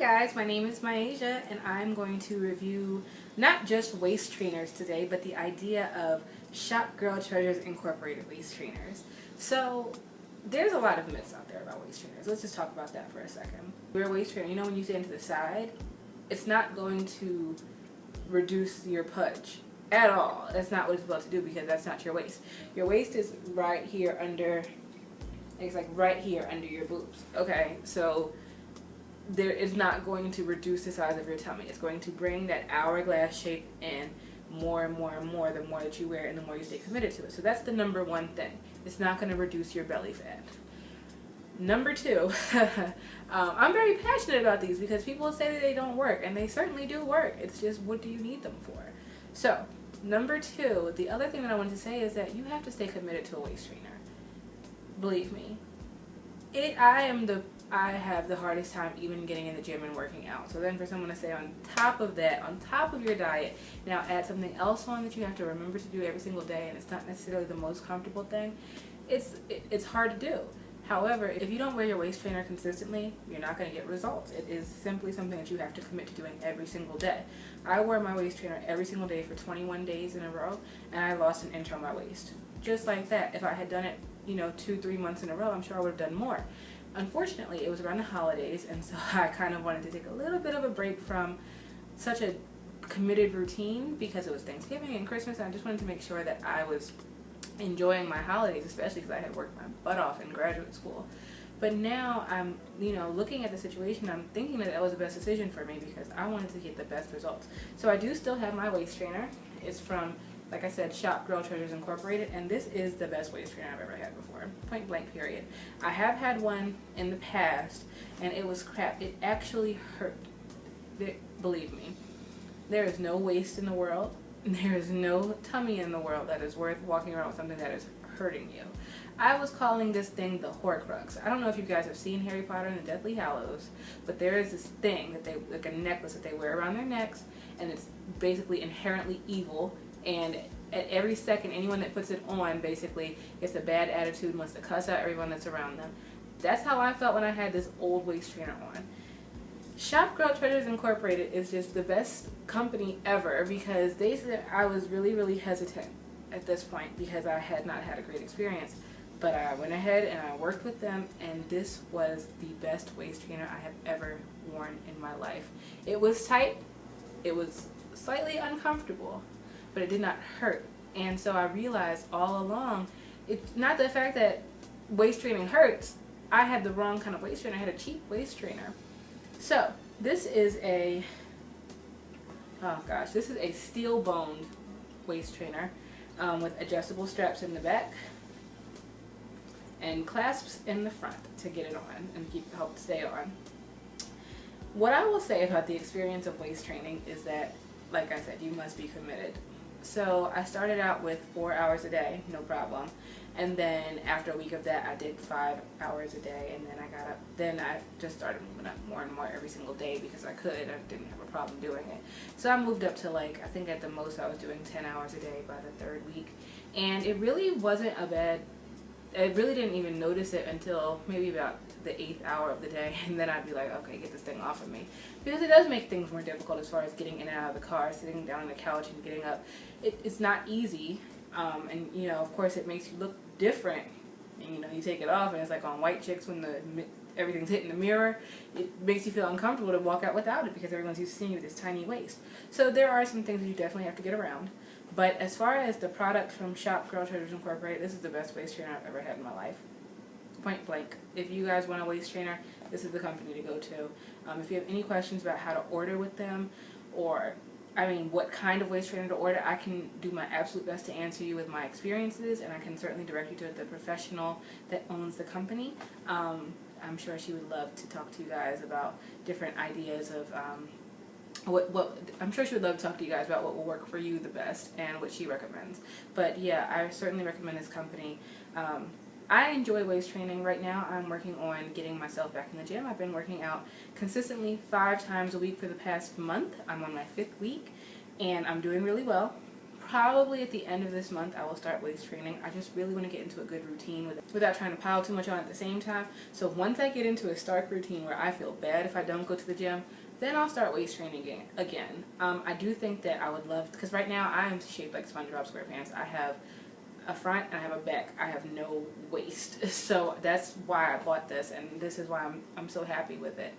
guys, my name is Myasia and I'm going to review not just waist trainers today, but the idea of Shop Girl Treasures Incorporated waist trainers. So there's a lot of myths out there about waist trainers. Let's just talk about that for a second. Wear a waist trainer, you know when you stand to the side, it's not going to reduce your pudge at all. That's not what it's supposed to do because that's not your waist. Your waist is right here under, it's like right here under your boobs. Okay, so there is not going to reduce the size of your tummy. It's going to bring that hourglass shape in more and more and more the more that you wear it and the more you stay committed to it. So that's the number one thing. It's not going to reduce your belly fat. Number two, I'm very passionate about these because people say that they don't work, and they certainly do work. It's just, what do you need them for? So number two, the other thing that I wanted to say is that you have to stay committed to a waist trainer. Believe me, I have the hardest time even getting in the gym and working out. So then for someone to say on top of that, on top of your diet, now add something else on that you have to remember to do every single day, and it's not necessarily the most comfortable thing, it's hard to do. However, if you don't wear your waist trainer consistently, you're not going to get results. It is simply something that you have to commit to doing every single day. I wore my waist trainer every single day for 21 days in a row, and I lost an inch on my waist. Just like that. If I had done it, 2-3 months in a row, I'm sure I would have done more. Unfortunately, it was around the holidays, and so I kind of wanted to take a little bit of a break from such a committed routine because it was Thanksgiving and Christmas, and I just wanted to make sure that I was enjoying my holidays, especially because I had worked my butt off in graduate school. But now I'm, looking at the situation, I'm thinking that was the best decision for me because I wanted to get the best results. So I do still have my waist trainer. It's from, like I said, Shop Girl Treasures Incorporated, and this is the best waist trainer I've ever had before. Point blank period. I have had one in the past, and it was crap. It actually hurt. Believe me, there is no waist in the world. There is no tummy in the world that is worth walking around with something that is hurting you. I was calling this thing the Horcrux. I don't know if you guys have seen Harry Potter and the Deathly Hallows, but there is this thing that like a necklace that they wear around their necks, and it's basically inherently evil, and at every second anyone that puts it on basically gets a bad attitude, wants to cuss out everyone that's around them. That's how I felt when I had this old waist trainer on. Shop Girl Treasures Incorporated is just the best company ever because they said I was really hesitant at this point because I had not had a great experience. But I went ahead and I worked with them, and this was the best waist trainer I have ever worn in my life. It was tight, it was slightly uncomfortable, but it did not hurt. And so I realized all along, it's not the fact that waist training hurts. I had the wrong kind of waist trainer. I had a cheap waist trainer. So this is a, this is a steel-boned waist trainer with adjustable straps in the back and clasps in the front to get it on and help it stay on. What I will say about the experience of waist training is that, like I said, you must be committed. So I started out with 4 hours a day, no problem. And then after a week of that, I did 5 hours a day, and then I just started moving up more and more every single day because I could. I didn't have a problem doing it. So I moved up to, I think at the most I was doing 10 hours a day by the 3rd week. And it really wasn't a bad, I really didn't even notice it until maybe about the 8th hour of the day, and then I'd be like, okay, get this thing off of me. Because it does make things more difficult as far as getting in and out of the car, sitting down on the couch and getting up. It's not easy, and of course it makes you look different. And you take it off and it's like on white chicks when everything's hitting the mirror. It makes you feel uncomfortable to walk out without it because everyone's used to seeing you with this tiny waist. So there are some things that you definitely have to get around. But as far as the product from Shop Girl Treasures Incorporated, this is the best waist trainer I've ever had in my life. Point blank. If you guys want a waist trainer, this is the company to go to. If you have any questions about how to order with them, or what kind of waist trainer to order, I can do my absolute best to answer you with my experiences, and I can certainly direct you to the professional that owns the company. I'm sure she would love to talk to you guys about different ideas of I'm sure she would love to talk to you guys about what will work for you the best and what she recommends. But yeah, I certainly recommend this company. I enjoy waist training. Right now I'm working on getting myself back in the gym. I've been working out consistently 5 times a week for the past month. I'm on my 5th week and I'm doing really well. probably at the end of this month I will start waist training. I just really want to get into a good routine without trying to pile too much on at the same time. So once I get into a stark routine where I feel bad if I don't go to the gym, then I'll start waist training again. I do think that I would love, because right now I am shaped like SpongeBob SquarePants. I have a front and I have a back. I have no waist. So that's why I bought this, and this is why I'm so happy with it,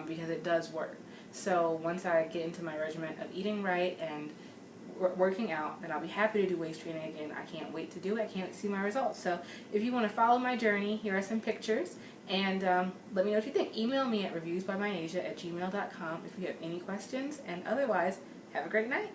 because it does work. So once I get into my regimen of eating right and working out, then I'll be happy to do waist training again. I can't wait to do it. I can't wait to see my results. So if you want to follow my journey, here are some pictures, and let me know what you think. Email me at reviewsbymyasia@gmail.com if you have any questions, and otherwise, have a great night.